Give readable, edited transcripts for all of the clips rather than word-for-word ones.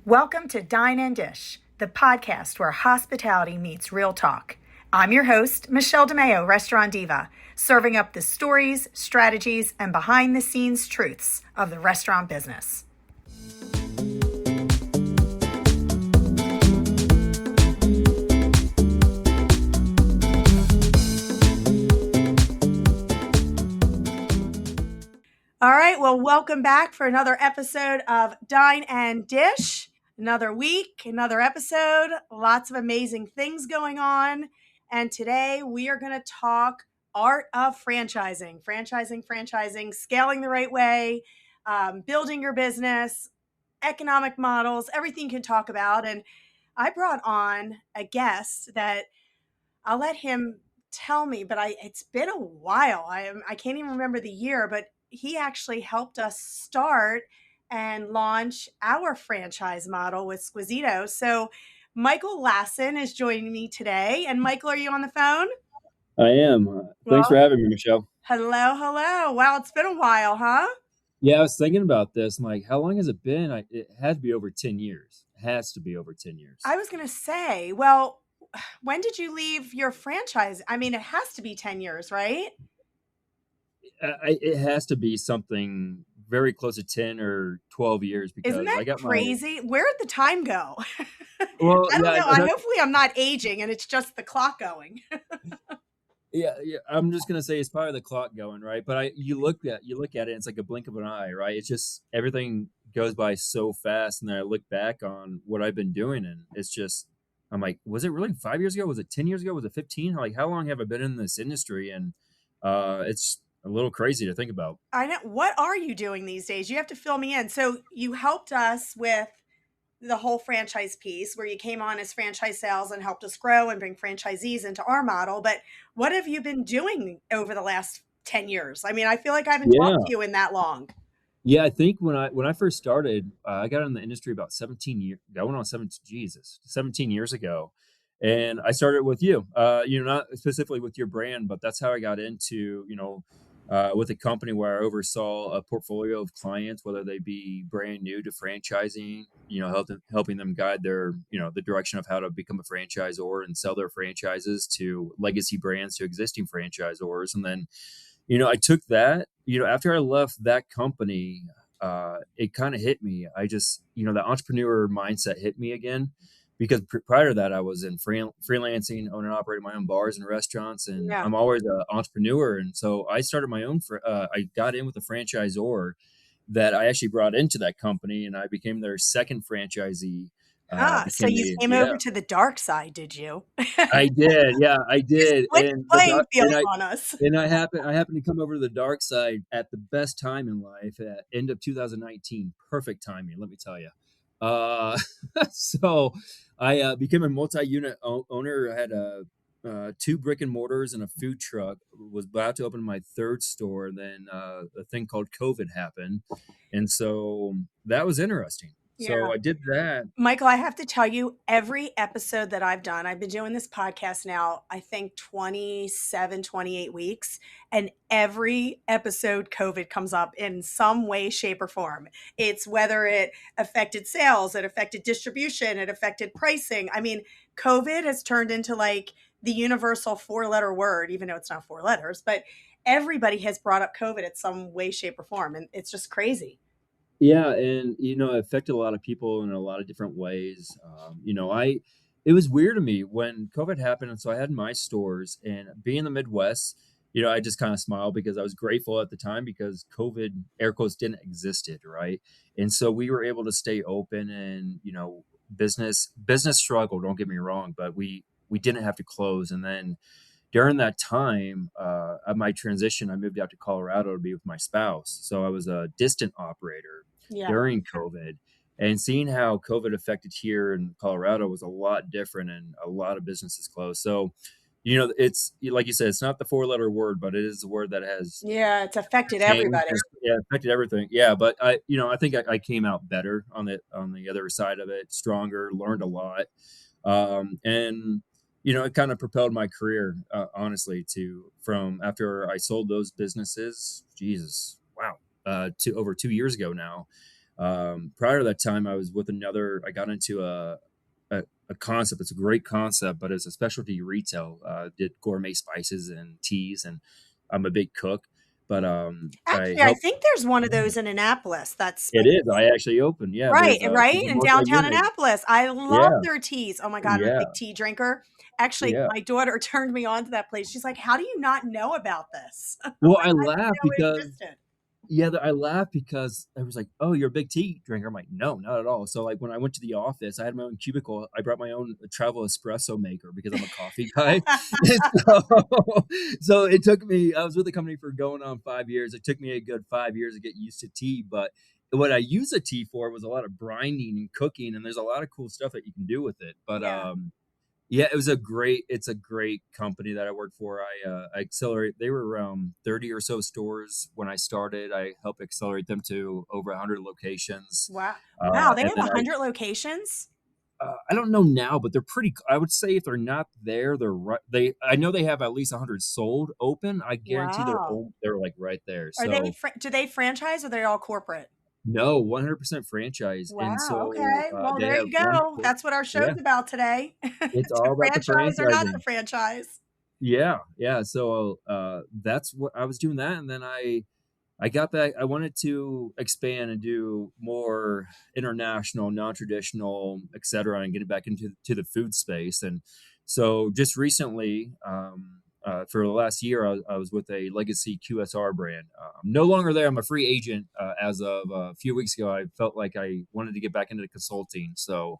Welcome to Dine Dish, the podcast where hospitality meets real talk. I'm your host, Michele DiMeo, restaurant diva, serving up the stories, strategies, and behind-the-scenes truths of the restaurant business. All right, well, welcome back for another episode of Dine and Dish. Another week, another episode, lots of amazing things going on. And today we are going to talk art of franchising, scaling the right way, building your business, economic models, everything you can talk about. And I brought on a guest that I'll let him tell me, but it's been a while. I can't even remember the year, but he actually helped us start and launch our franchise model with Squisito. So Michael Lassen is joining me today. And Michael, are you on the phone? I am. Thanks for Well, having me, Michelle. hello. Wow, it's been a while, huh? Yeah, I was thinking about this. I'm like, how long has it been? It had to be over 10 years. It has to be over 10 years. I was going to say, well, when did you leave your franchise? I mean, it has to be 10 years, right? It has to be something very close to 10 or 12 years Isn't because that I got my, crazy? Where'd the time go? well, I don't yeah, know. Hopefully I'm not aging and it's just the clock going. yeah. I'm just gonna say it's probably the clock going, right? But you look at it, and it's like a blink of an eye, right? It's just everything goes by so fast, and then I look back on what I've been doing, and it's just I'm like, was it really 5 years ago? Was it 10 years ago? Was it 15? Like, how long have I been in this industry? And it's a little crazy to think about. I know. What are you doing these days? You have to fill me in. So you helped us with the whole franchise piece where you came on as franchise sales and helped us grow and bring franchisees into our model. But what have you been doing over the last 10 years? I mean, I feel like I haven't talked Yeah, to you in that long. yeah. I think when I first started, I got in the industry about 17 years, going on 17 years ago, and I started with you. Not specifically with your brand, but that's how I got into with a company where I oversaw a portfolio of clients, whether they be brand new to franchising, helping them guide their the direction of how to become a franchisor and sell their franchises to legacy brands to existing franchisors, and then I took that, after I left that company, it kind of hit me. I just, the entrepreneur mindset hit me again because prior to that, I was in freelancing, owning and operating my own bars and restaurants, and Yeah. I'm always an entrepreneur. And so I started my own, I got in with a franchisor that I actually brought into that company, and I became their second franchisee. So Became you a, came over yeah, to the dark side, did you? I did. Yeah, I You did. split the playing field And on us. I happened to come over to the dark side at the best time in life at end of 2019. Perfect timing, let me tell you. Uh, so I became a multi-unit owner. I had two brick and mortars and a food truck. Was about to open my third store, and then a thing called COVID happened, and so that was interesting. So Yeah. I did that. Michael, I have to tell you, every episode that I've done, I've been doing this podcast now, I think 27, 28 weeks, and every episode COVID comes up in some way, shape, or form. It's whether it affected sales, it affected distribution, it affected pricing. I mean, COVID has turned into like the universal four-letter word, even though it's not four letters, but everybody has brought up COVID at some way, shape, or form. And it's just crazy. Yeah, and it affected a lot of people in a lot of different ways. It was weird to me when COVID happened, and so I had my stores, and being in the Midwest, I just kind of smiled because I was grateful at the time because COVID air quotes didn't existed, right? And so we were able to stay open, and business struggled. Don't get me wrong, but we didn't have to close, and then during that time of my transition, I moved out to Colorado to be with my spouse. So I was a distant operator Yeah. during COVID. And seeing how COVID affected here in Colorado was a lot different and a lot of businesses closed. So, it's like you said, it's not the four-letter word, but it is a word that has Yeah, it's affected changed. everybody. Yeah, affected everything. Yeah, but I think I came out better on the other side of it, stronger, learned a lot, and it kind of propelled my career, honestly, to from after I sold those businesses. Jesus, wow, to over 2 years ago now. Prior to that time, I got into a concept. It's a great concept, but it's a specialty retail. Did gourmet spices and teas, and I'm a big cook. But I Actually, I helped. think there's one of Yeah. those in Annapolis that's It is. I actually opened. Yeah, right, there's right, in north of downtown Laguna. Annapolis. I love Yeah, their teas. Oh my god, I'm a yeah, big tea drinker. Actually, yeah. my daughter turned me on to that place. She's like, "How do you not know about this?" I'm Well, like, I "I didn't laugh know it because existed." I laugh because I was like, "Oh, you're a big tea drinker." I'm like, "No, not at all." So, like, when I went to the office, I had my own cubicle. I brought my own travel espresso maker because I'm a coffee guy. And so it took me I was with the company for going on 5 years. It took me a good 5 years to get used to tea, but what I use a tea for was a lot of brining and cooking, and there's a lot of cool stuff that you can do with it. But, Yeah. yeah, it's a great company that I worked for. I accelerate they were around 30 or so stores when I started. I helped accelerate them to over 100 locations. Wow. Wow, they And have then 100 locations? I don't know now, but they're pretty I would say if they're not there, they're right they I know they have at least 100 sold open. I guarantee Wow. they're, like, right there. Are they So, do they franchise or they're all corporate? no, 100% franchise, and Wow, so, okay. Well, they there have you one go. cor That's what our Yeah, show's about today. it's To all about the franchise or not to franchising. franchise. Yeah, yeah, so, that's what I was doing that, and then I got back I wanted to expand and do more international, non-traditional, etcetera, and get it back into to the food space, and so just recently, for the last year, I was with a legacy QSR brand. No longer there, I'm a free agent, as of a few weeks ago. I felt like I wanted to get back into consulting, so,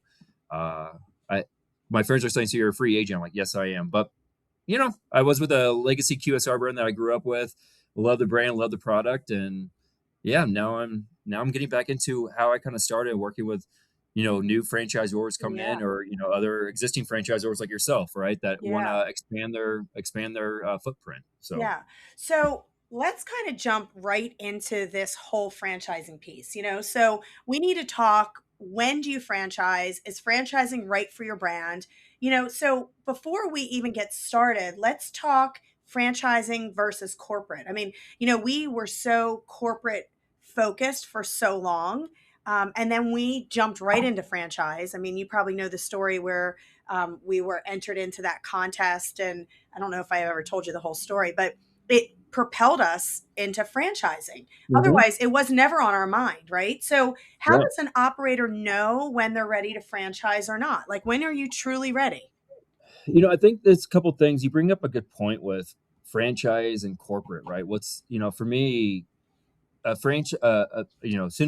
uh, I my friends are saying, "So you're a free agent?" I'm like, "Yes, I am," but I was with a legacy QSR brand that I grew up with. Love the brand, love the product, and yeah, now I'm getting back into how I kind of started working with, new franchisors coming Yeah, in, or other existing franchisors like yourself, right? That want yeah. to expand their footprint. So, Yeah. So let's kind of jump right into this whole franchising piece. So we need to talk, when do you franchise? Is franchising right for your brand? So before we even get started, let's talk franchising versus corporate. I mean, we were so corporate focused for so long. And then we jumped right into franchise. I mean, you probably know the story where we were entered into that contest, and I don't know if I ever told you the whole story, but it propelled us into franchising. mhm, Otherwise, it was never on our mind, right? So, how right. does an operator know when they're ready to franchise or not? Like, when are you truly ready? I think there's a couple things you bring up a good point with franchise and corporate, right? For me, soon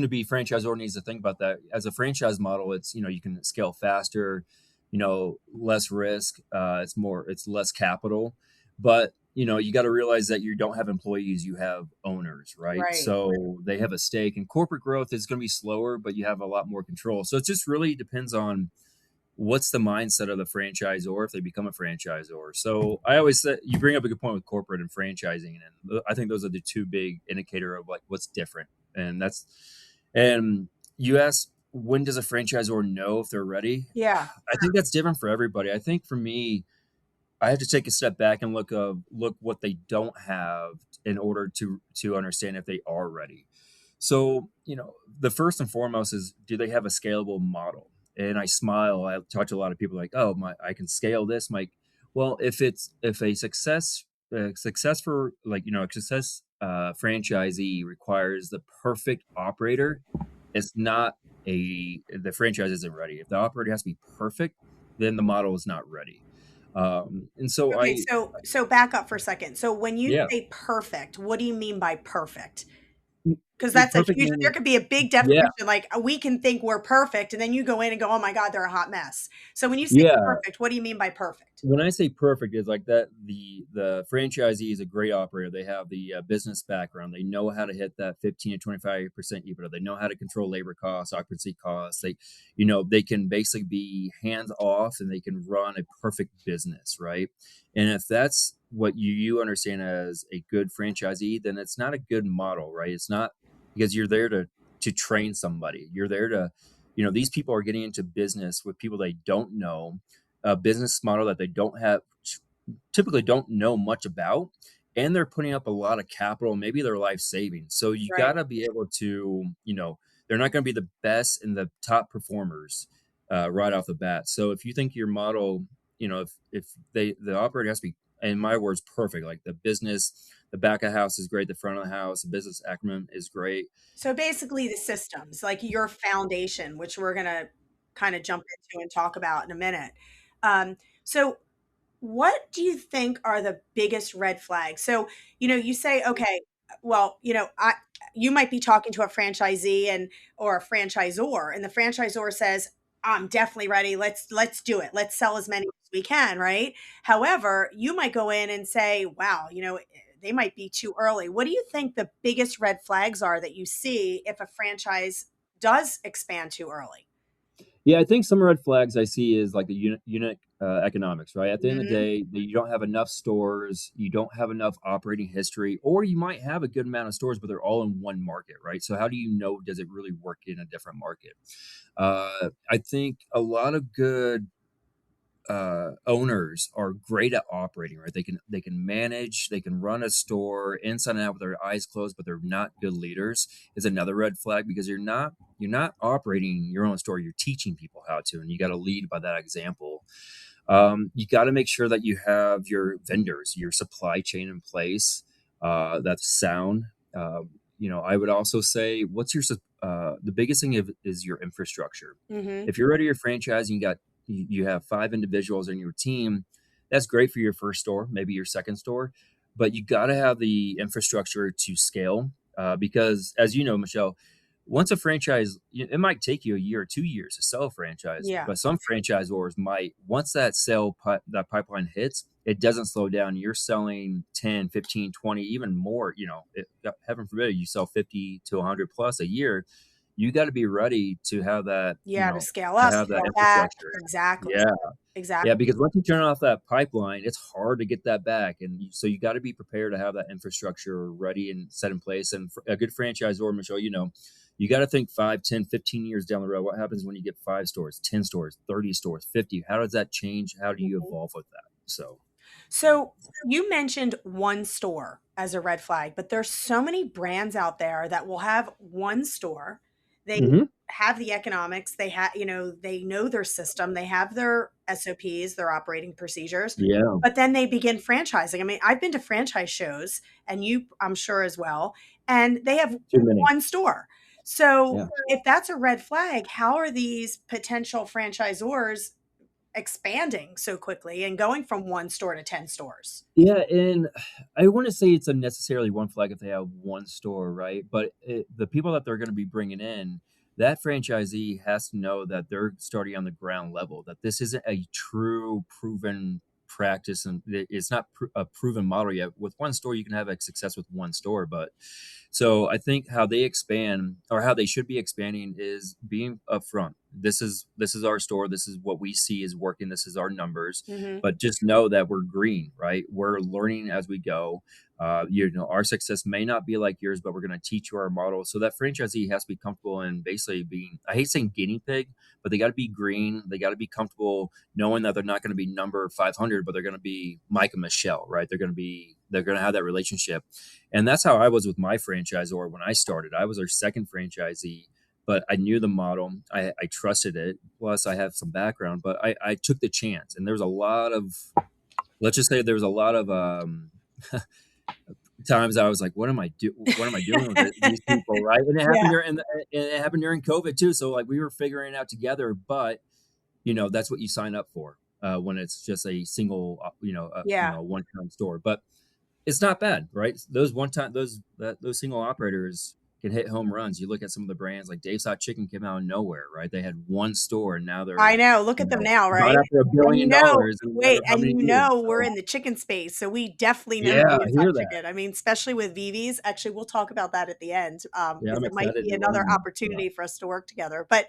to be franchisor needs to think about that. As a franchise model, it's, you can scale faster, less risk, it's less capital, but you got to realize that you don't have employees, you have owners, right? Right. So they have a stake, and corporate growth is going to be slower, but you have a lot more control. So it just really depends on what's the mindset of the franchisor if they become a franchisor. So I always say you bring up a good point with corporate and franchising, and I think those are the two big indicator of like what's different. And you ask, when does a franchisor know if they're ready? Yeah. I think that's different for everybody. I think for me, I have to take a step back and look what they don't have in order to understand if they are ready. So, the first and foremost is, do they have a scalable model? And I smile. I talk to a lot of people like, oh, I can scale this, Mike. Well, if a success for like a success franchisee requires the perfect operator, it's not the franchise isn't ready. If the operator has to be perfect, then the model is not ready. And so Okay. I So back up for a second. So when you Yeah, say perfect, what do you mean by perfect? Because that's a perfect huge, there meaning. could be a big Yeah, definition. Like, we can think we're perfect, and then you go in and go, oh my God, they're a hot mess. So when you say yeah. perfect, what do you mean by perfect? When I say perfect, is like that the franchisee is a great operator. They have the business background. They know how to hit that 15 to 25% EBITDA. They know how to control labor costs, occupancy costs. They can basically be hands off, and they can run a perfect business, right? And if that's what you understand as a good franchisee, then it's not a good model, right? It's not, because you're there to train somebody. You're there to, these people are getting into business with people they don't know, a business model that they typically don't know much about, and they're putting up a lot of capital, maybe their life savings. So you got Right. to be able to they're not going to be the best and the top performers right off the bat. So if you think your model, if the operator has to be, in my words, perfect, like the back of the house is great, the front of the house, the business acumen is great. So basically the systems, like your foundation, which we're going to kind of jump into and talk about in a minute. So what do you think are the biggest red flags? So, you say, okay, well, you might be talking to a franchisee or a franchisor, and the franchisor says, I'm definitely ready. Let's do it. Let's sell as many as we can, right? However, you might go in and say, wow, they might be too early. What do you think the biggest red flags are that you see if a franchise does expand too early? Yeah, I think some red flags I see is like the unit economics, right? At the end of the Mhm. day, you don't have enough stores, you don't have enough operating history, or you might have a good amount of stores, but they're all in one market, right? So how do you know, does it really work in a different market? I think a lot of good owners are great at operating, right? They can manage, they can run a store inside and out with their eyes closed, but they're not good leaders. Is another red flag because you're not operating your own store. You're teaching people how to, and you got to lead by that example. You got to make sure that you have your vendors, your supply chain in place. That's sound. I would also say, the biggest thing is your infrastructure. Mhm. If you're ready to franchise and you have 5 individuals in your team, that's great for your first store, maybe your second store, but you got to have the infrastructure to scale. Because as you know, Michelle, once a franchise, it might take you a year or 2 years to sell a franchise, Yeah. but some franchisors might, once that pipeline hits, it doesn't slow down. You're selling 10, 15, 20, even more, heaven forbid, you sell 50 to 100 plus a year. You got to be ready to have that, Yeah, to scale to up, have that scale back. infrastructure. Exactly. Yeah. Yeah, Exactly. because once you turn off that pipeline, it's hard to get that back, and so you got to be prepared to have that infrastructure ready and set in place. And for a good franchisor, Michelle, you got to think 5, 10, 15 years down the road. What happens when you get 5 stores, 10 stores, 30 stores, 50? How does that change? How do you Mhm. evolve with that? So, So you mentioned one store as a red flag, but there's so many brands out there that will have one store. They hmm have the economics, they know their system, they have their SOPs, their operating procedures, yeah, but then they begin franchising. I mean, I've been to franchise shows and you I'm sure as well, and they have too many. one store. So Yeah. if that's a red flag, how are these potential franchisors expanding so quickly and going from one store to 10 stores? Yeah, and I wouldn't say it's a necessarily one flag if they have one store, right? But the people that they're going to be bringing in, that franchisee has to know that they're starting on the ground level, that this isn't a true proven practice, and it's not a proven model yet. With one store, you can have a success with one store, but so I think how they expand, or how they should be expanding, is being upfront. This is our store. This is what we see is working. This is our numbers. Mhm. But just know that we're green, right? We're learning as we go. Our success may not be like yours, but we're going to teach you our model. So that franchisee has to be comfortable in basically being, I hate saying guinea pig, but they got to be green. They got to be comfortable knowing that they're not going to be number 500, but they're going to be Mike and Michelle, right? They're going to have that relationship. And that's how I was with my franchisor when I started. I was our second franchisee, but I knew the model. I trusted it. Plus, I have some background, but I took the chance. And there was a lot of, let's just say, there was a lot of times I was like, What am I doing with these people, right? And Yeah. it happened during COVID too. So like we were figuring it out together, but that's what you sign up for when it's just a single, Yeah. one-time store. But it's not bad, right? Those single operators can hit home runs. You look at some of the brands like Dave's Hot Chicken came out of nowhere, right? They had one store and now they're, I know, look at them now, gone right? after a And billion dollars in a matter of how many years. we're So in the chicken space, so we definitely know yeah, I Dave's Hot hear that. Chicken. I mean, especially with Vivi's. Actually, we'll talk about that at the end, Yeah, because I'm it might excited be to another learn. Yeah. opportunity for us to work together. But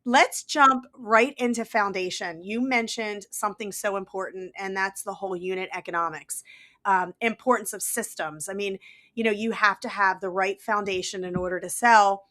let's jump right into foundation. You mentioned something so important, and that's the whole unit economics, importance of systems. I mean, you have to have the right foundation in order to sell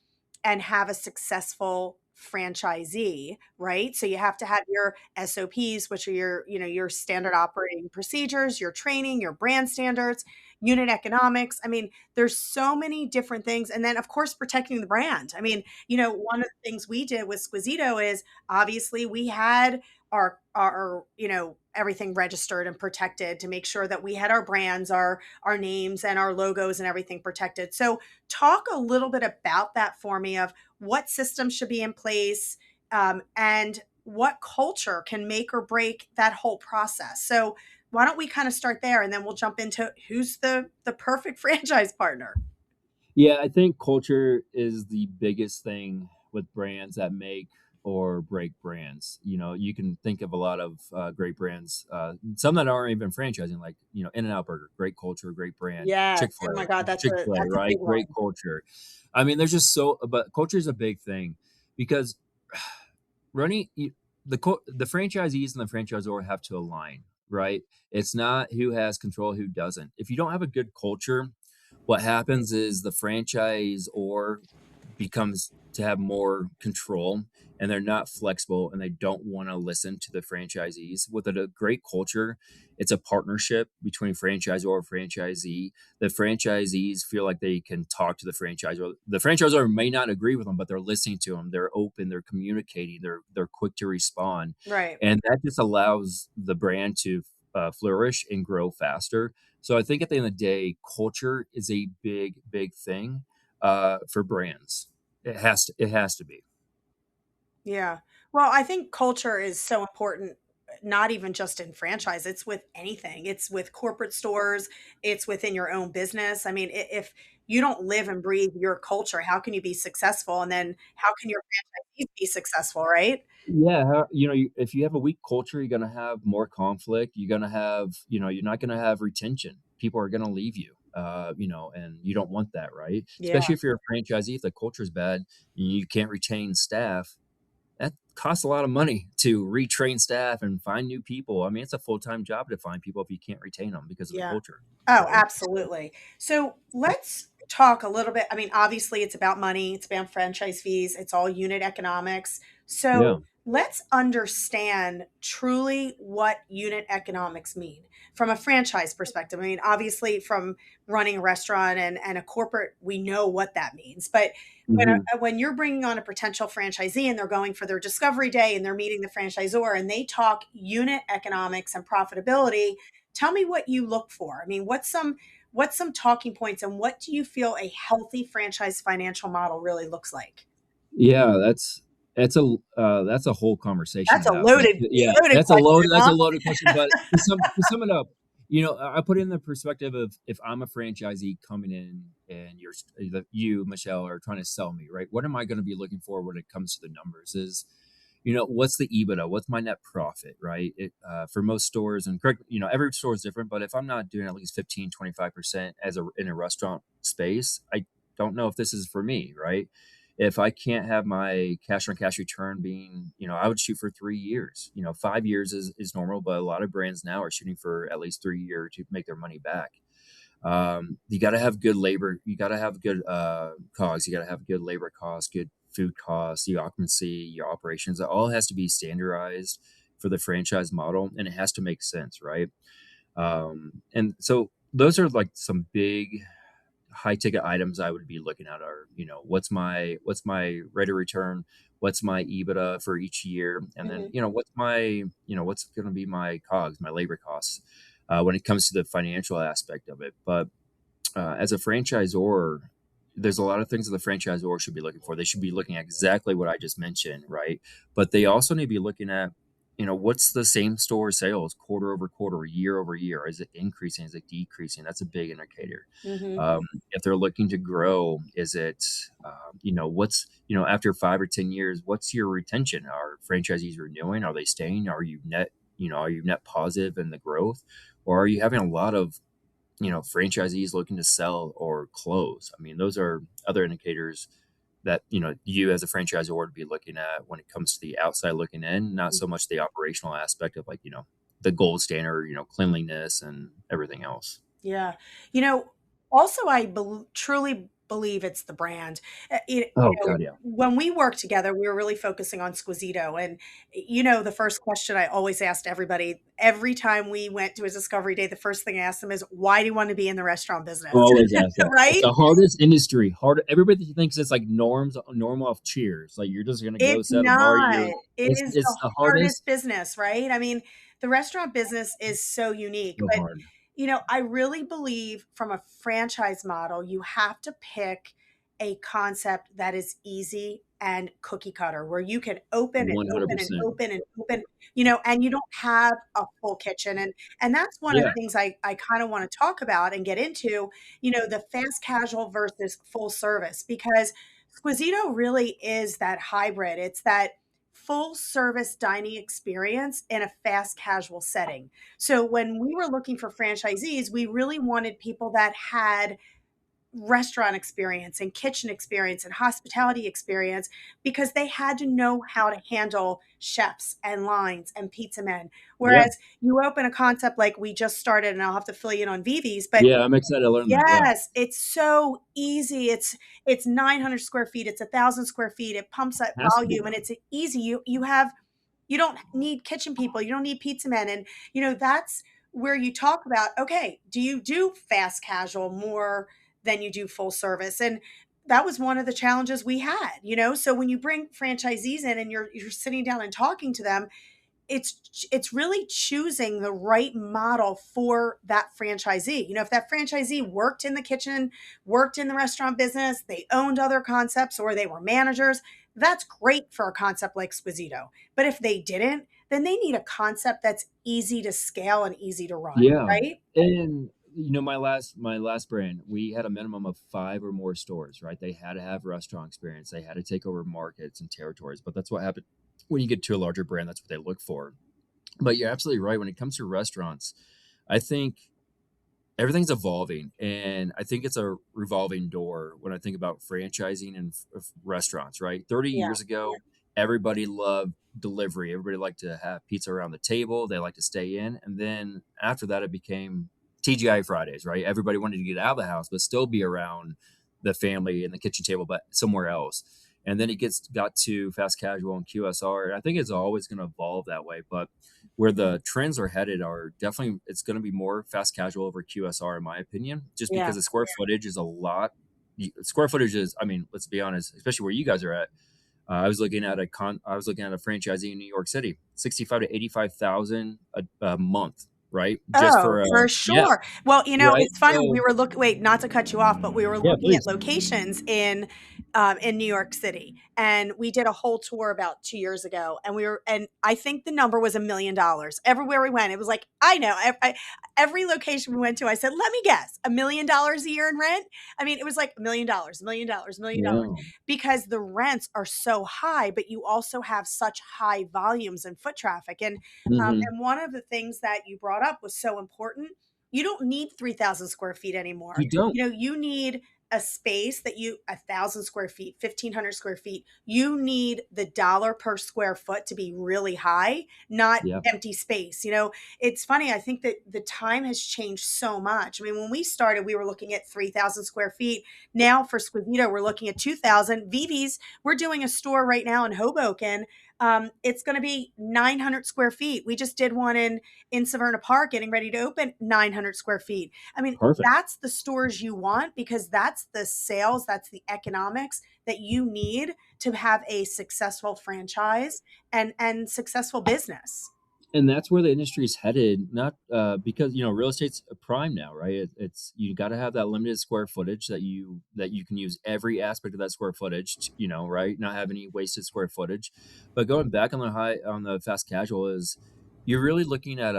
and have a successful franchisee, right? So you have to have your SOPs, which are your standard operating procedures, your training, your brand standards. unit economics. I mean, there's so many different things. And then, of course, protecting the brand. I mean, one of the things we did with Squisito is obviously we had our everything registered and protected to make sure that we had our brands, our names and our logos and everything protected. So talk a little bit about that for me of what systems should be in place, and what culture can make or break that whole process. So why don't we kind of start there, and then we'll jump into who's the perfect franchise partner. Yeah, I think culture is the biggest thing with brands that make or break brands. You can think of a lot of great brands, some that aren't even franchising, like In-N-Out Burger, great culture, great brand. Yes. Chick Fil Oh A, my God, that's Chick a Fil A, that's a right? big Great one. culture. I mean, there's just but culture is a big thing because running the franchisees and the franchisor have to align, right? It's not who has control, who doesn't. If you don't have a good culture, what happens is the franchisor becomes to have more control, and they're not flexible, and they don't want to listen to the franchisees. With a great culture, it's a partnership between franchisor and franchisee. The franchisees feel like they can talk to the franchisor. The franchisor may not agree with them, but they're listening to them. They're open. They're communicating. They're quick to respond, Right. and that just allows the brand to flourish and grow faster. So I think at the end of the day, culture is a big, big thing for brands. It has to be. Yeah. Well, I think culture is so important, not even just in franchise, it's with anything. It's with corporate stores, it's within your own business. I mean, if you don't live and breathe your culture, how can you be successful? And then how can your franchisees be successful, right? Yeah, if you have a weak culture, you're gonna have more conflict. You're gonna have, you're not gonna have retention. People are gonna leave you, and you don't want that, right? Yeah. Especially if you're a franchisee, if the culture is bad, and you can't retain staff. That costs a lot of money to retrain staff and find new people. I mean, it's a full-time job to find people if you can't retain them because of the Yeah. culture, Oh, right? absolutely. So let's talk a little bit. I mean, obviously, it's about money, it's about franchise fees, it's all unit economics. Yeah. So let's understand truly what unit economics mean from a franchise perspective. I mean, obviously, from running a restaurant and a corporate, we know what that means. But Mhm. when you're bringing on a potential franchisee and they're going for their discovery day and they're meeting the franchisor and they talk unit economics and profitability, tell me what you look for. I mean, what's some talking points and what do you feel a healthy franchise financial model really looks like? Yeah, that's a whole conversation That's to a have, but loaded yeah, loaded question, that's a huh? loaded question, but to sum it up, I put it in the perspective of if I'm a franchisee coming in and you, Michelle, are trying to sell me, right? What am I gonna be looking for when it comes to the numbers is, what's the EBITDA? What's my net profit, right? For most stores, and correct, every store is different, but if I'm not doing at least 15, 25% in a restaurant space, I don't know if this is for me, right? If I can't have my cash on cash return being, I would shoot for 3 years. 5 years is normal, but a lot of brands now are shooting for at least 3 years to make their money back. You got to have good labor. You got to have good cogs. You got to have good labor costs, good food costs, the occupancy, your operations. It all has to be standardized for the franchise model, and it has to make sense, right? And so those are like some big high ticket items I would be looking at are, what's my rate of return, what's my EBITDA for each year, and then Mhm. what's going to be my cogs, my labor costs, when it comes to the financial aspect of it. But as a franchisor, there's a lot of things that the franchisor should be looking for. They should be looking at exactly what I just mentioned, right? But they also need to be looking at, what's the same store sales quarter over quarter, year over year? Is it increasing? Is it decreasing? That's a big indicator. Mhm. If they're looking to grow, is it, after 5 or 10 years, what's your retention? Are franchisees renewing? Are they staying? Are you net positive in the growth? Or are you having a lot of franchisees looking to sell or close? I mean, those are other indicators that, you as a franchisor would be looking at when it comes to the outside looking in, not so much the operational aspect of, like, the gold standard, cleanliness and everything else. Yeah. You know, also, I truly believe it's the brand. Oh god, yeah. When we worked together, we were really focusing on Squisito. And, the first question I always asked everybody every time we went to a discovery day, the first thing I asked them is, why do you want to be in the restaurant business? Always ask that. It's Right? the hardest industry. Hard. Everybody thinks it's like normal off Cheers. Like you're just gonna go It's set a bar. not. It is It's the the hardest hardest. business, right? I mean, the restaurant business is so unique, So but hard. I really believe from a franchise model, you have to pick a concept that is easy and cookie cutter, where you can open and One hundred open and percent. open and open, and you don't have a full kitchen. And that's one of Yeah. the things I kind of want to talk about and get into, the fast casual versus full service, because Squisito really is that hybrid. It's that full service dining experience in a fast casual setting. So when we were looking for franchisees, we really wanted people that had restaurant experience and kitchen experience and hospitality experience, because they had to know how to handle chefs and lines and pizza men. Yeah. Whereas you open a concept like we just started, and I'll have to fill you in on Vivi's, but Yeah. I'm excited to learn that. Yeah. yes, it's so easy. It's 900 square feet. It's 1,000 square feet. It pumps that Has to be. volume, and it's easy. You don't need kitchen people. You don't need pizza men, and that's where you talk about, okay, do you do fast casual more than you do full service? And that was one of the challenges we had. So when you bring franchisees in and you're sitting down and talking to them, it's really choosing the right model for that franchisee. If that franchisee worked in the kitchen, worked in the restaurant business, they owned other concepts, or they were managers, that's great for a concept like Squisito. But if they didn't, then they need a concept that's easy to scale and easy to run, Yeah. right? And my last brand, we had a minimum of 5 or more stores, right? They had to have restaurant experience. They had to take over markets and territories. But that's what happened when you get to a larger brand. That's what they look for. But you're absolutely right. When it comes to restaurants, I think everything's evolving, and I think it's a revolving door when I think about franchising and restaurants, right? 30 Yeah. years ago, everybody loved delivery. Everybody liked to have pizza around the table. They liked to stay in. And then after that, it became TGI Fridays, right? Everybody wanted to get out of the house, but still be around the family and the kitchen table, but somewhere else. And then got to fast casual and QSR. And I think it's always going to evolve that way. But where the trends are headed are definitely, it's going to be more fast casual over QSR in my opinion, just Yeah. because the square footage is a lot. Square footage is, I mean, let's be honest, especially where you guys are at. I was looking at a franchisee in New York City, 65 to 85,000 a month, right? Just Oh, for for yeah, sure. Well, right. it's funny. We So were looking. Wait, not to cut you off, but we were yeah, looking at please. locations in New York City, and we did a whole tour about 2 years ago, and I think the number was $1 million everywhere we went. It was like, I know, every location we went to, I said, let me guess, $1 million a year in rent. I mean, it was like $1 million, $1 million, $1 million, Yeah. because the rents are so high, but you also have such high volumes and foot traffic. Hmm. And one of the things that you brought up was so important. You don't need 3,000 square feet anymore. You don't. You need a space 1,000 square feet, 1,500 square feet. You need the dollar per square foot to be really high, not Yeah. empty space. It's funny. I think that the time has changed so much. I mean, when we started, we were looking at 3,000 square feet. Now for Squisito, we're looking at 2,000. Vivi's, we're doing a store right now in Hoboken. It's going to be 900 square feet. We just did one in Severna Park, getting ready to open, 900 square feet. I mean, Perfect. that's the stores you want, because that's the sales, that's the economics that you need to have a successful franchise and successful business. And that's where the industry is headed, not because real estate's a prime now, right? It's you got to have that limited square footage that you can use every aspect of that square footage, right? Not have any wasted square footage. But going back on the fast casual is you're really looking at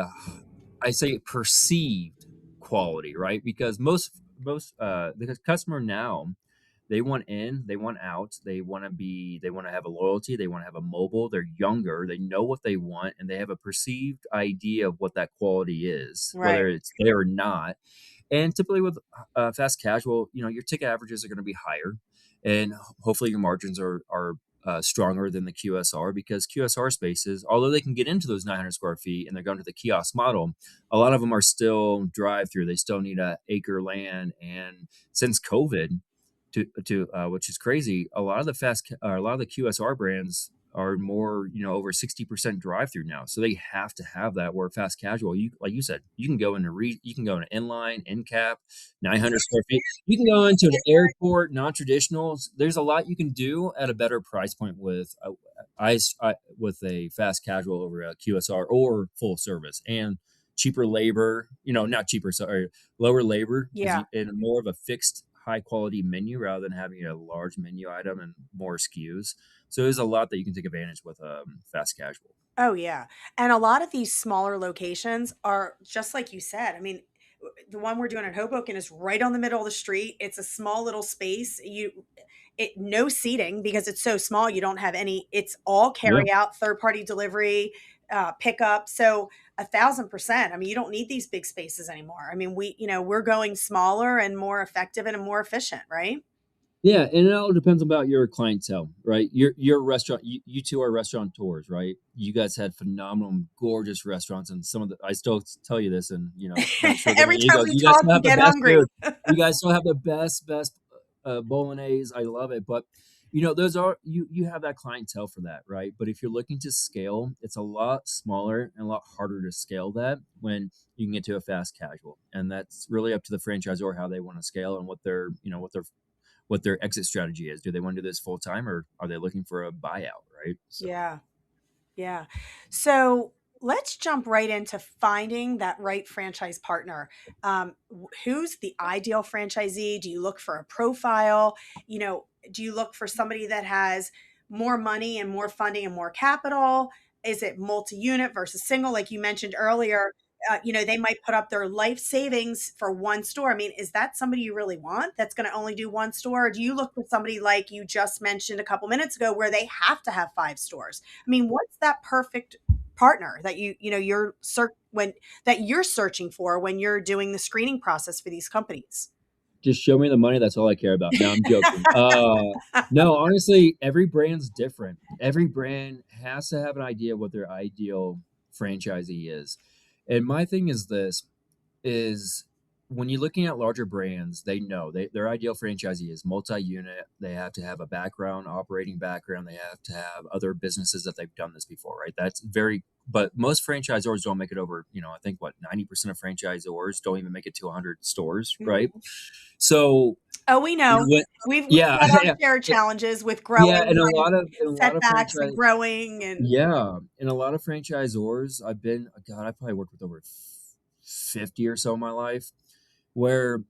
I say perceived quality, right? Because most the customer now, they want in, they want out, they want to have a loyalty, they want to have a mobile, they're younger, they know what they want, and they have a perceived idea of what that quality is, Right. whether it's there or not. And typically with fast casual, your ticket averages are going to be higher, and hopefully your margins are stronger than the QSR, because QSR spaces, although they can get into those 900 square feet and they're going to the kiosk model, a lot of them are still drive through. They still need a acre land, and since COVID, which is crazy. A lot of a lot of the QSR brands are more, over 60% drive through now. So they have to have that, where fast casual, like you said, you can go you can go in inline, end cap, 900 square feet. You can go into the airport, non-traditionals. There's a lot you can do at a better price point with with a fast casual over a QSR or full service, and cheaper labor, not cheaper, sorry, lower labor, because Yeah. and more of a fixed high quality menu rather than having a large menu item and more SKUs. So there's a lot that you can take advantage with fast casual. Oh, yeah. And a lot of these smaller locations are just like you said. I mean, the one we're doing in Hoboken is right on the middle of the street. It's a small little space. No seating because it's so small. You don't have any, it's all Yeah. carry out, third party delivery, pickup. So 1,000%. I mean, you don't need these big spaces anymore. I mean, we're going smaller and more effective and more efficient, right? Yeah, and it all depends about your clientele, right? Your restaurant, you two are restaurateurs, right? You guys had phenomenal, gorgeous restaurants, and some of the I still tell you this, and not sure giving Every you time ego. we You guys talk, still you have the get best hungry. food. You guys still have the best bolognese. I love it, but those are you have that clientele for that, right? But if you're looking to scale, it's a lot smaller and a lot harder to scale that when you can get to a fast casual, and that's really up to the franchisor how they want to scale and what their exit strategy is. Do they want to do this full time, or are they looking for a buyout? Right. So Yeah. Yeah. So let's jump right into finding that right franchise partner. Who's the ideal franchisee? Do you look for a profile? Do you look for somebody that has more money and more funding and more capital? Is it multi unit versus single? Like you mentioned earlier, they might put up their life savings for one store. I mean, is that somebody you really want that's going to only do one store? Or do you look for somebody like you just mentioned a couple minutes ago where they have to have five stores? I mean, what's that perfect partner that you're searching for when you're doing the screening process for these companies? just show me the money. That's all I care about. No, I'm joking. No, honestly, every brand's different. Every brand has to have an idea of what their ideal franchisee is. And my thing is this is when you're looking at larger brands, they know their ideal franchisee is multi-unit. They have to have a background, operating background. They have to have other businesses that they've done this before, right? That's very, but most franchisors don't make it over, I think what 90% of franchisors don't even make it to 100 stores, right? Mhm. So, Oh, we know. when, We've yeah, had our yeah, share of challenges with yeah, growing and and a lot of setbacks and franchise, growing and yeah, and a lot of franchisors, God, I probably worked with over 50 or so in my life, where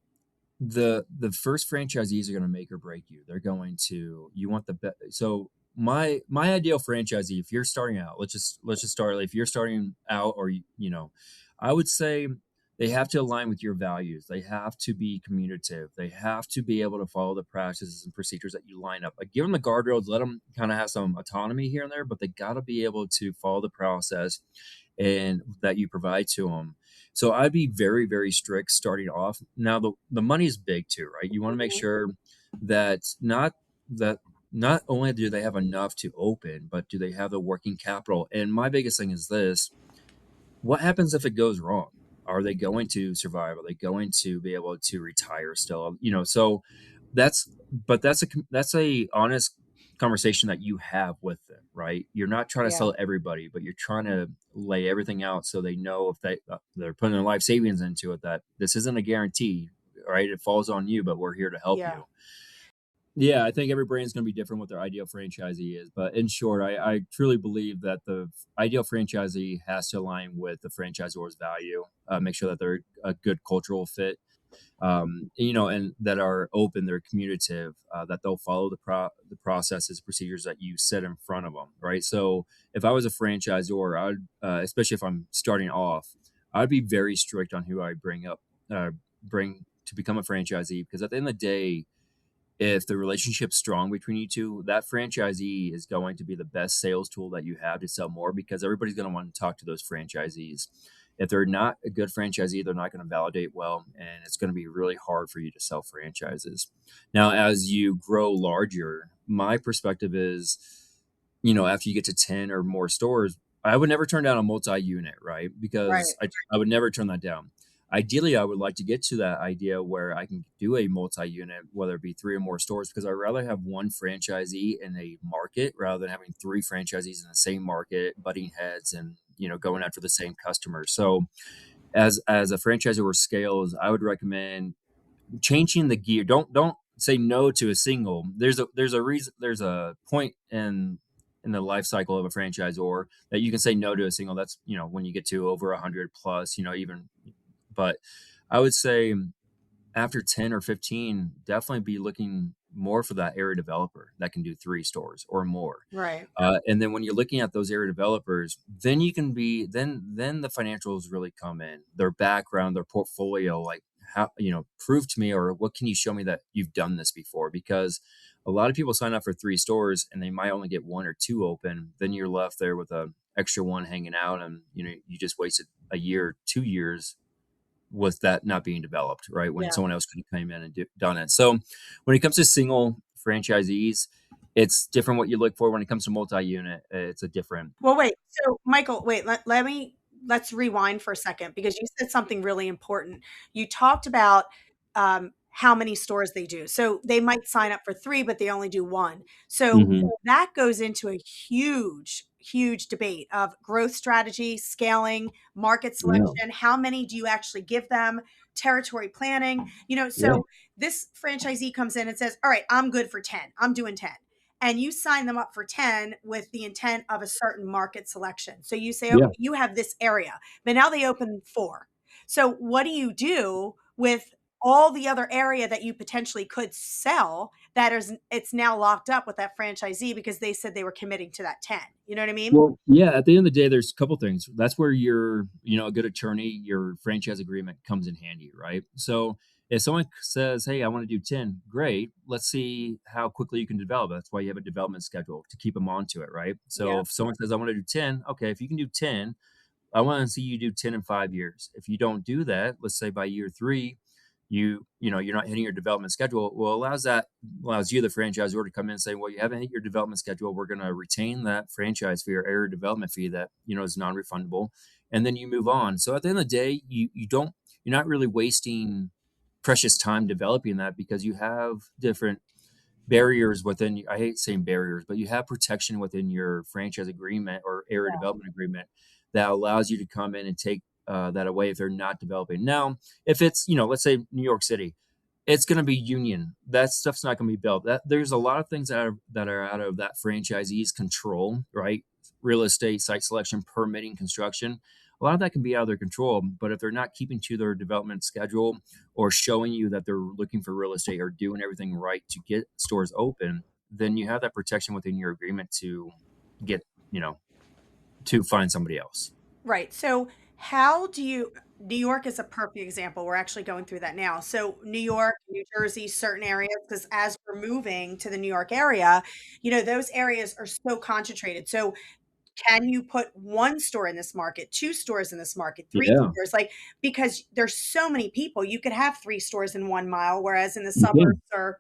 the first franchisees are going to make or break you. They're going to you want the best. So my ideal franchisee, if you're starting out, let's just start. If you're starting out, or I would say they have to align with your values. They have to be communicative. They have to be able to follow the practices and procedures that you line up. Like, give them the guardrails, let them kind of have some autonomy here and there, but they got to be able to follow the process and that you provide to them. So I'd be very, very strict starting off. Now the money is big too, right? You want to make Mhm. sure that that not only do they have enough to open, but do they have the working capital? And my biggest thing is this: what happens if it goes wrong? Are they going to survive? Are they going to be able to retire still? So that's a honest conversation that you have with them, right? You're not trying to Yeah. sell everybody, but you're trying to lay everything out so they know if they're putting their life savings into it, that this isn't a guarantee, right? It falls on you, but we're here to help Yeah. you. Yeah, I think every brand's going to be different what their ideal franchisee is. But in short, I truly believe that the ideal franchisee has to align with the franchisor's value, make sure that they're a good cultural fit, and that are open, they're communicative, that they'll follow the processes, procedures that you set in front of them, right? So if I was a franchisor, especially if I'm starting off, I'd be very strict on who I bring to become a franchisee, because at the end of the day, if the relationship's strong between you two, that franchisee is going to be the best sales tool that you have to sell more, because everybody's going to want to talk to those franchisees. If they're not a good franchisee, they're not going to validate well, and it's going to be really hard for you to sell franchises. Now, as you grow larger, my perspective is, after you get to 10 or more stores, I would never turn down a multi-unit, right? Right. Because I would never turn that down. Ideally, I would like to get to that idea where I can do a multi-unit, whether it be 3 or more stores, because I'd rather have 1 franchisee in a market rather than having 3 franchisees in the same market, butting heads and, going after the same customers. So, as a franchisor scales, I would recommend changing the gear. Don't say no to a single. There's a reason, there's a point in the life cycle of a franchisor that you can say no to a single. That's, when you get to over 100 plus, even, but I would say after 10 or 15, definitely be looking more for that area developer that can do 3 stores or more. Right. And then when you're looking at those area developers, then you can be then the financials really come in, their background, their portfolio, like how, prove to me, or what can you show me that you've done this before? Because a lot of people sign up for 3 stores and they might only get 1 or 2 open. Then you're left there with a extra one hanging out, and you just wasted a year, 2 years with that not being developed, right? When Yeah. someone else could have came in and done it. So when it comes to single franchisees, it's different what you look for. When it comes to multi-unit, it's a different. Well, wait. So, Michael, wait, let's rewind for a second because you said something really important. You talked about how many stores they do. So they might sign up for 3, but they only do 1. So Mhm. that goes into a huge, huge debate of growth strategy, scaling, market Yeah, selection. How many do you actually give them? Territory planning. yeah, So this franchisee comes in and says, "All right, I'm good for 10. I'm doing 10." And you sign them up for 10 with the intent of a certain market selection. So you say, okay, yeah. you have this area, but now they open 4. So what do you do with all the other area that you potentially could sell that is it's now locked up with that franchisee because they said they were committing to that 10. You know what I mean? Well, yeah, at the end of the day, there's a couple things. That's where a good attorney, your franchise agreement comes in handy, right? So if someone says, "Hey, I want to do 10," great. Let's see how quickly you can develop. That's why you have a development schedule to keep them onto it, right? So Yeah. if someone says, "I want to do 10," okay, if you can do 10, I want to see you do 10 in 5 years. If you don't do that, let's say by year 3, you're not hitting your development schedule. Well, allows you, the franchisor, to come in and say, well, you haven't hit your development schedule. We're going to retain that franchise fee or area development fee that, is non-refundable. And then you move on. So at the end of the day, you're not really wasting precious time developing that, because you have different barriers within. I hate saying barriers, but you have protection within your franchise agreement or area development agreement that allows you to come in and take that away if they're not developing. Now, if it's, let's say New York City, it's going to be union. That stuff's not going to be built. There's a lot of things that are out of that franchisee's control, right? Real estate, site selection, permitting, construction. A lot of that can be out of their control. But if they're not keeping to their development schedule, or showing you that they're looking for real estate or doing everything right to get stores open, then you have that protection within your agreement to get, you know, to find somebody else. Right. So how do you New York is a perfect example. We're actually going through that now. So New York, New Jersey, certain areas, because as we're moving to the New York area, those areas are so concentrated. So can you put 1 store in this market, 2 stores in this market, 3 Yeah, stores? Like, because there's so many people, you could have 3 stores in 1 mile, whereas in the you suburbs can. or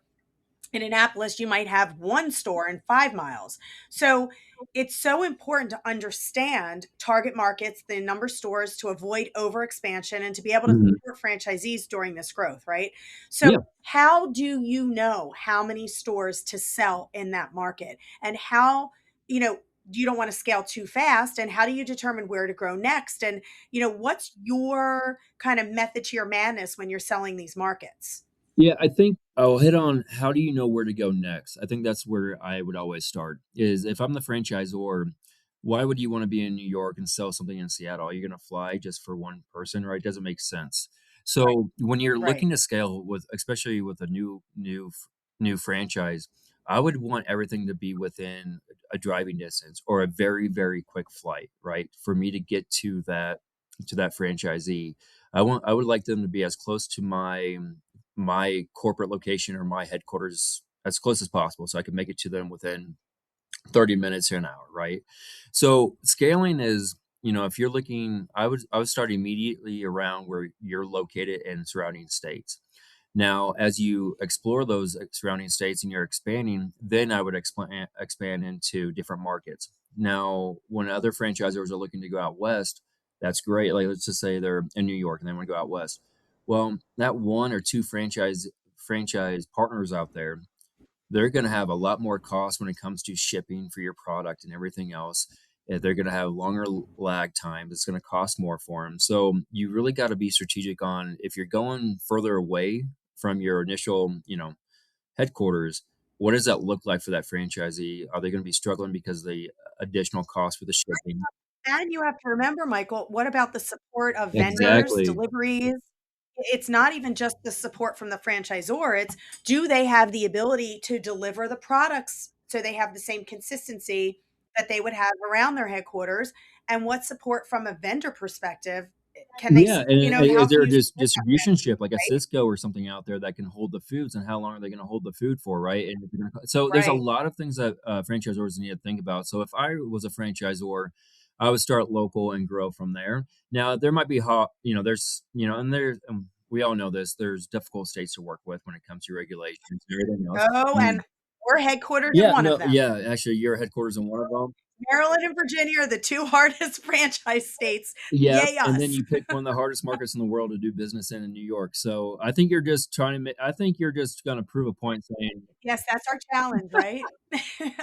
in Annapolis, you might have 1 store in 5 miles. So it's so important to understand target markets, the number of stores to avoid overexpansion and to be able to Mhm. support franchisees during this growth, right? So Yeah. how do you know how many stores to sell in that market? And how, you know, you don't want to scale too fast, and how do you determine where to grow next? And what's your kind of method to your madness when you're selling these markets? Yeah, I think I'll hit on, how do you know where to go next? I think that's where I would always start, is if I'm the franchisor, why would you want to be in New York and sell something in Seattle? Are you going to fly just for one person, right? It doesn't make sense. Right, So when you're right. looking to scale with, especially with a new franchise, I would want everything to be within a driving distance or a very, very quick flight, right? For me to get to that franchisee. I would like them to be as close to my corporate location or my headquarters as close as possible, so I can make it to them within 30 minutes to an hour, right? So scaling is, if you're looking, I would start immediately around where you're located in surrounding states. Now, as you explore those surrounding states and you're expanding, then I would expand into different markets. Now, when other franchisors are looking to go out west, That's great. Like, let's just say they're in New York and they want to go out west. Well, that one or two franchise partners out there, they're going to have a lot more cost when it comes to shipping for your product and everything else. They're going to have longer lag times. It's going to cost more for them. So you really got to be strategic on if you're going further away from your initial, headquarters. What does that look like for that franchisee? Are they going to be struggling because of the additional cost for the shipping? And you have to remember, Michael, what about the support of vendors, Exactly. deliveries? It's not even just the support from the franchisor, it's do they have the ability to deliver the products so they have the same consistency that they would have around their headquarters? And what support from a vendor perspective can they, Yeah, and how is can there a you support that distribution vendor, ship like a right? Cisco or something out there that can hold the foods, and how long are they gonna hold the food for, right? And if they're gonna so there's a Right. lot of things that, franchisors need to think about. So if I was a franchisor, I would start local and grow from there. Now, there might be hot there's and there's we all know this, there's difficult states to work with when it comes to regulations and everything else. Oh, and we're headquartered in Yeah, one of no, them. yeah, actually, your headquarters in one of them. Maryland and Virginia are the 2 hardest franchise states. Yep, Yay and then us. you picked one of the hardest markets in the world to do business in New York. So I think you're just trying to I think you're just gonna prove a point saying, Yes, that's our challenge, right?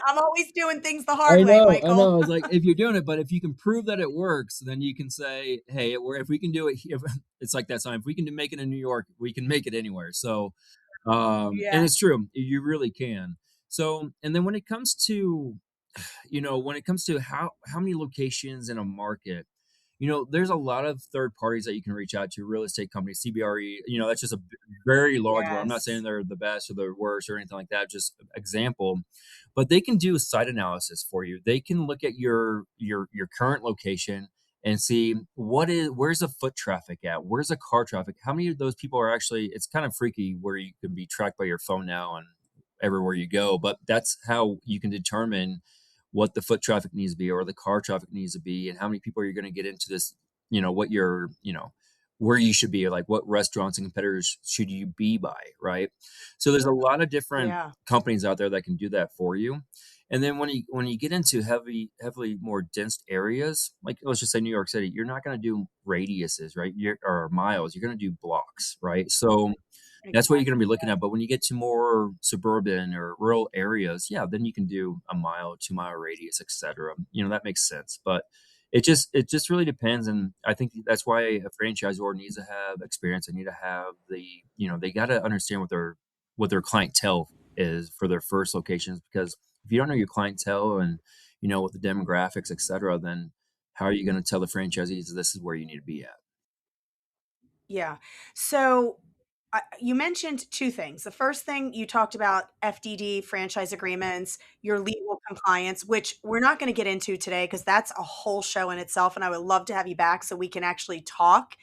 I'm always doing things the I hard way, know, I Michael. know. It's like if you're doing it, but if you can prove that it works, then you can say, "Hey, if we can do it here," it's like that sign. If we can make it in New York, we can make it anywhere. So, and Yeah, it's true, you really can. So, and then when it comes to, when it comes to how many locations in a market, there's a lot of third parties that you can reach out to, real estate companies, CBRE. That's just a very large one. I'm not saying yes. they're the best or the worst or anything like that. Just example, but they can do a site analysis for you. They can look at your current location and see where's the foot traffic at, where's the car traffic, how many of those people are actually. It's kind of freaky where you can be tracked by your phone now and everywhere you go, but that's how you can determine what the foot traffic needs to be or the car traffic needs to be and how many people are you going to get into this, what you're, where you should be, like what restaurants and competitors should you be by, right? So there's a lot of different Yeah. companies out there that can do that for you. And then when you get into heavily more dense areas, like let's just say New York City, you're not going to do radiuses, right? Or miles. You're going to do blocks, right? So that's what you're gonna Exactly. be looking at, but when you get to more suburban or rural areas, yeah, then you can do a mile, 2-mile radius, etcetera. That makes sense, but it just really depends, and I think that's why a franchisor needs to have experience. They need to have they gotta understand what their clientele is for their first locations, because if you don't know your clientele and what the demographics, etcetera, then how are you gonna tell the franchisees this is where you need to be at? Yeah. So, you mentioned 2 things. The first thing you talked about FDD, franchise agreements, your legal compliance, which we're not gonna get into today because that's a whole show in itself, and I would love to have you back so we can actually talk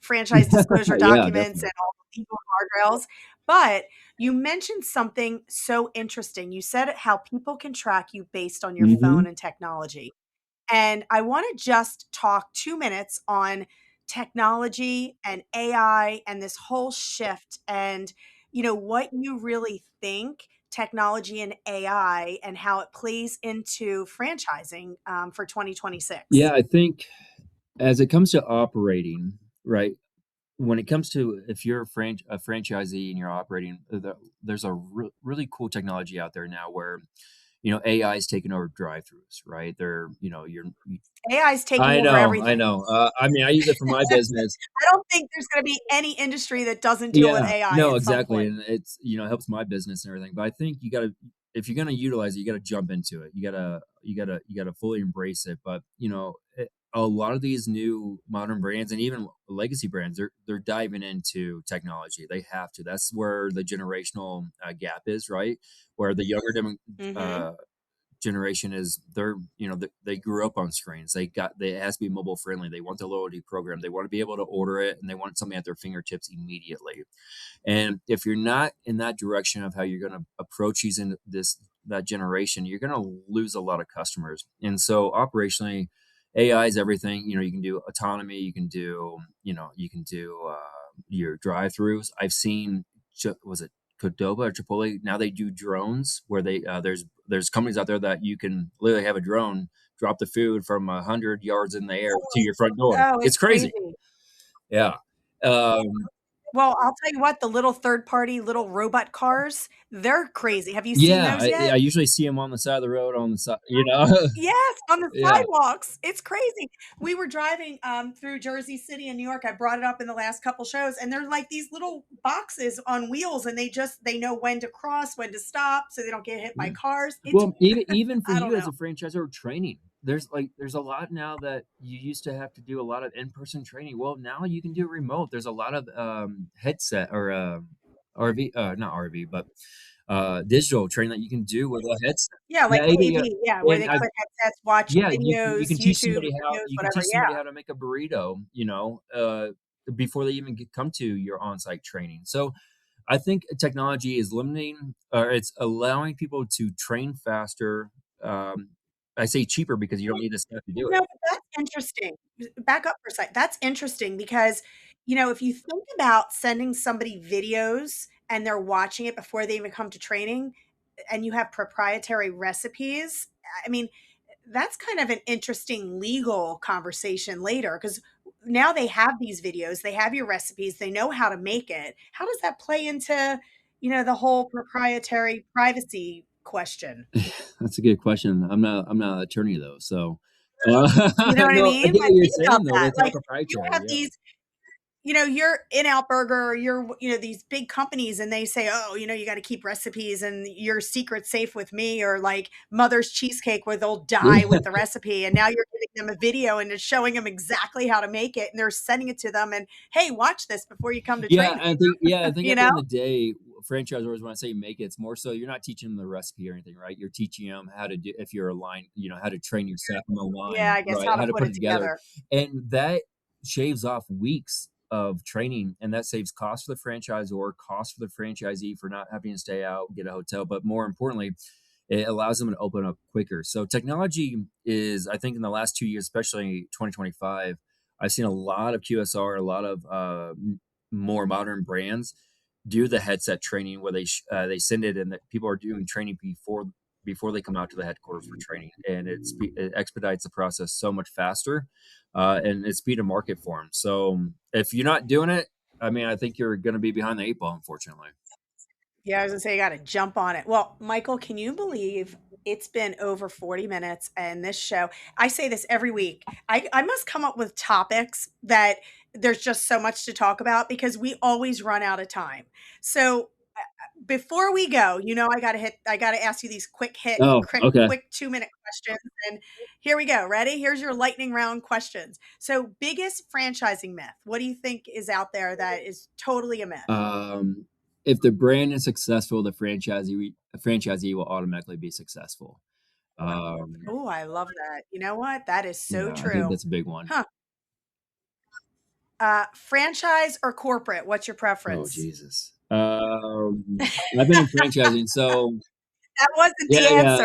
franchise disclosure Yeah, documents definitely. and all the legal guardrails. But you mentioned something so interesting. You said how people can track you based on your phone Mhm. and technology. And I want to just talk 2 minutes on technology and AI and this whole shift and, what you really think technology and AI and how it plays into franchising for 2026. Yeah, I think as it comes to operating, right? When it comes to if you're a franchisee and you're operating, there's a really cool technology out there now where AI is taking over drive-throughs, right? They're you AI is taking I over know, I everything. know. I mean, I use it for my business. I don't think there's gonna be any industry that doesn't deal with Yeah, AI no, at some exactly, point. and it's it helps my business and everything, but I think you gotta if you're gonna utilize it, you gotta jump into it. You gotta fully embrace it, but, a lot of these new modern brands and even legacy brands, they're diving into technology. They have to. That's where the generational, gap is, right? Where the younger Mhm. generation is they grew up on screens. They it has to be mobile friendly. They want the loyalty program. They want to be able to order it and they want something at their fingertips immediately. And if you're not in that direction of how you're going to approach using that generation, you're going to lose a lot of customers. And so operationally, AI is everything. You can do autonomy. You can do your drive-throughs. I've seen was it Qdoba or Chipotle? Now they do drones where there's companies out there that you can literally have a drone drop the food from 100 yards in the air to your front door. Oh, It's it's crazy. crazy. Yeah. Um, Well, I'll tell you what, the little third party little robot cars, they're crazy. Have you seen yeah, those I yet? usually see them on the side of the road on the side, Yes, on the Yeah. sidewalks. It's crazy. We were driving, through Jersey City and New York. I brought it up in the last couple shows, and they're like these little boxes on wheels, and they know when to cross, when to stop, so they don't get hit by Yeah. cars. It's Well, even for I don't you as know. a franchisor training, there's a lot now that you used to have to do a lot of in-person training. Well, now you can do it remote. There's a lot of headset or RV, not RV, but digital training that you can do with a headset. Yeah, like Yeah, yeah. AV, yeah, where And they I put headsets, watch Yeah, you videos, can teach YouTube somebody videos, whatever, how yeah. to make a burrito, before they even come to your on-site training. So I think technology is limiting, or it's allowing people to train faster. Um, I say cheaper because you don't need the staff to do it. No, but that's interesting. Back up for a sec. That's interesting because, if you think about sending somebody videos and they're watching it before they even come to training, and you have proprietary recipes, I mean, that's kind of an interesting legal conversation later because now they have these videos, they have your recipes, they know how to make it. How does that play into, the whole proprietary privacy question? That's a good question. I'm not an attorney though, so You know what I no, I mean? get But what you're think about saying though. that. It's all Like, you proprietary. have Yeah. these, you're In-Out Burger, you're, these big companies, and they say, "Oh, you got to keep recipes and your secret safe with me," or like Mother's Cheesecake, where they'll die with the recipe. And now you're giving them a video and it's showing them exactly how to make it, and they're sending it to them. And hey, watch this before you come to training. I think You at the know? end of the day, franchisors, when I say make it, it's more so you're not teaching them the recipe or anything, right? You're teaching them how to do, if you're a line, how to train your staff on the Yeah, line, I guess right? how to How to put put it it together. together. And that shaves off weeks of training, and that saves cost for the franchisor, cost for the franchisee for not having to stay out, get a hotel, but more importantly, it allows them to open up quicker. So technology is, I think, in the last 2 years, especially 2025, I've seen a lot of QSR, a lot of more modern brands do the headset training where they send it, and that people are doing training before they come out to the headquarters for training, and it expedites the process so much faster, and it's speed of market for them. So if you're not doing it, I mean, I think you're going to be behind the eight ball, unfortunately. Yeah, I was gonna say you got to jump on it. Well, Michael, can you believe it's been over 40 minutes and this show? I say this every week. I must come up with topics that there's just so much to talk about because we always run out of time. So before we go, I gotta ask you these Oh, okay. quick 2-minute questions. And here we go. Ready? Here's your lightning round questions. So biggest franchising myth. What do you think is out there that is totally a myth? Um, if the brand is successful, the franchisee will automatically be successful. Um, Oh, I love that. You know what? That is so yeah, I think true. that's a big one. Huh. Franchise or corporate? What's your Oh, preference? Jesus. I've been in franchising, so That wasn't the yeah.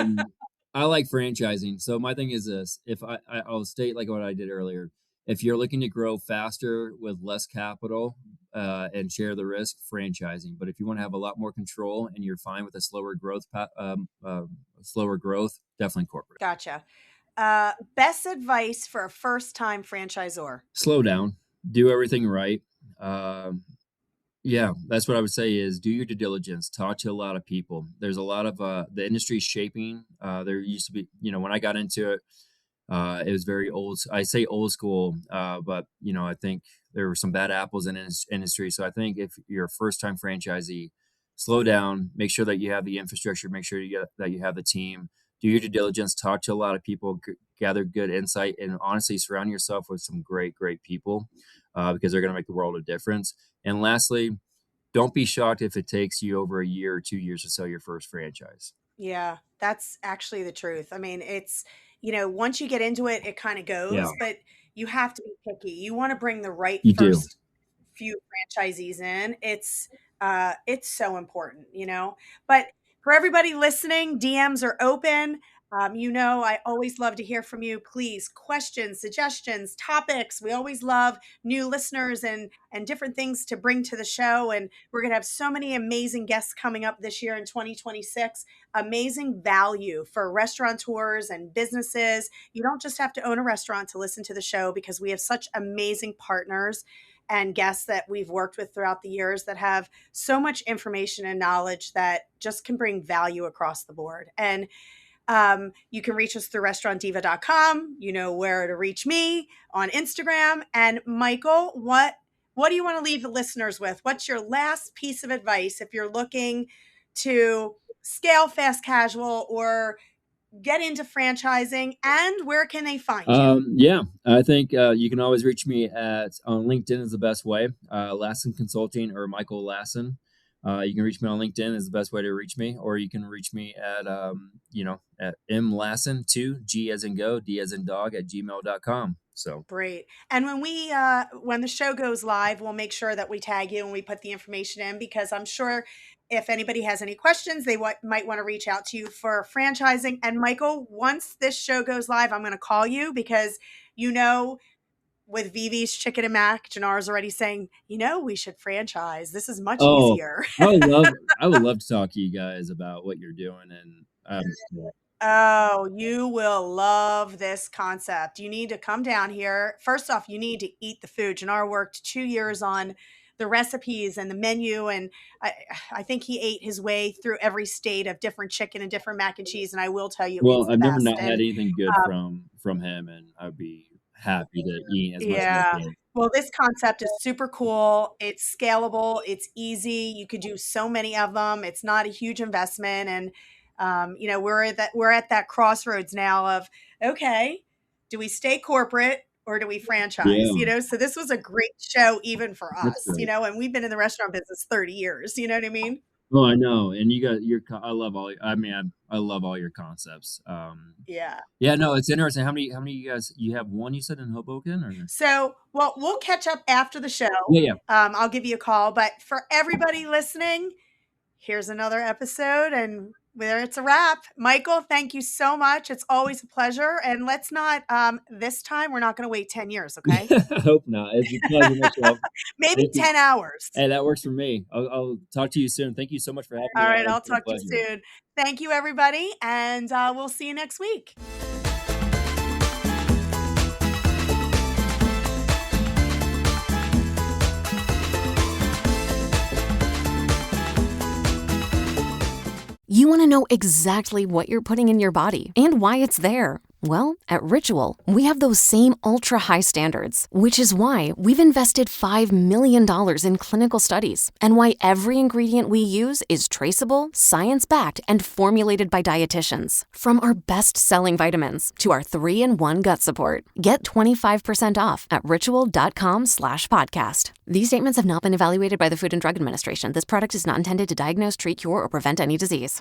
answer. I like franchising. So my thing is this: if I'll state like what I did earlier. If you're looking to grow faster with less capital and share the risk, franchising. But if you want to have a lot more control and you're fine with a slower growth, definitely corporate. Gotcha. Best advice for a first time franchisor? Slow down, do everything right. Um, Yeah, that's what I would say is do your due diligence, talk to a lot of people. There's a lot of the industry is shaping. There used to be, when I got into it, it was very old. I say old school, but I think there were some bad apples in this industry. So I think if you're a first time franchisee, slow down, make sure that you have the infrastructure, make sure that you have the team, do your due diligence, talk to a lot of people, gather good insight, and honestly surround yourself with some great people because they're going to make the world a difference. And lastly, don't be shocked if it takes you over a year or 2 years to sell your first franchise. Yeah, that's actually the truth. I mean, once you get into it, it kind of Yeah, goes, but you have to be picky. You want to bring the right you do. first few franchisees in. It's so important. But for everybody listening, DMs are open. I always love to hear from you. Please, questions, suggestions, topics. We always love new listeners and different things to bring to the show. And we're going to have so many amazing guests coming up this year in 2026. Amazing value for restaurateurs and businesses. You don't just have to own a restaurant to listen to the show, because we have such amazing partners and guests that we've worked with throughout the years that have so much information and knowledge that just can bring value across the board. And you can reach us through restaurantdiva.com. You know where to reach me on Instagram. And Michael, what do you want to leave the listeners with? What's your last piece of advice if you're looking to scale fast casual or get into franchising, and where can they find you? Yeah, I think you can always reach me on LinkedIn is the best way. Lassen Consulting or Michael Lassen. You can reach me on LinkedIn is the best way to reach me, or you can reach me at mlassen2, G as in go, D as in dog at gmail.com. So Great. And when the show goes live, we'll make sure that we tag you and we put the information in, because I'm sure if anybody has any questions, they might want to reach out to you for franchising. And Michael, once this show goes live, I'm going to call you, because with Vivi's Chicken and Mac, Janar's already saying, we should franchise. This is much oh, easier. I would love to talk to you guys about what you're doing, and Oh, you will love this concept. You need to come down here. First off, you need to eat the food. Jannar worked 2 years on the recipes and the menu, and I think he ate his way through every state of different chicken and different mac and cheese. And I will tell you, well, it's the I've never best. not had And anything good from him, and I'd be happy to eat as much as I yeah. can. Well, this concept is super cool. It's scalable. It's easy. You could do so many of them. It's not a huge investment. And, we're at that crossroads now of, okay, do we stay corporate or do we franchise? Yeah, So this was a great show even for that's us, great. and we've been in the restaurant business 30 years. You know what I mean? Oh, I know, and you got I love I mean, I love all your concepts. Yeah. Yeah, no, it's interesting. How many you guys you have one you said in Hoboken or? So, well, we'll catch up after the show. Yeah, yeah. I'll give you a call. But for everybody listening, here's another episode, and there it's a wrap. Michael, thank you so much. It's always a pleasure. And let's not, this time, we're not going to wait 10 years, okay? I hope not. It's a pleasure, Michelle. Maybe Thank you. 10 hours. Hey, that works for me. I'll talk to you soon. Thank you so much for having All me right, on. I'll It's been a talk to you pleasure. soon. Thank you, everybody. And we'll see you next week. You want to know exactly what you're putting in your body and why it's there. Well, at Ritual, we have those same ultra-high standards, which is why we've invested $5 million in clinical studies and why every ingredient we use is traceable, science-backed, and formulated by dietitians. From our best-selling vitamins to our 3-in-1 gut support. Get 25% off at ritual.com/podcast. These statements have not been evaluated by the Food and Drug Administration. This product is not intended to diagnose, treat, cure, or prevent any disease.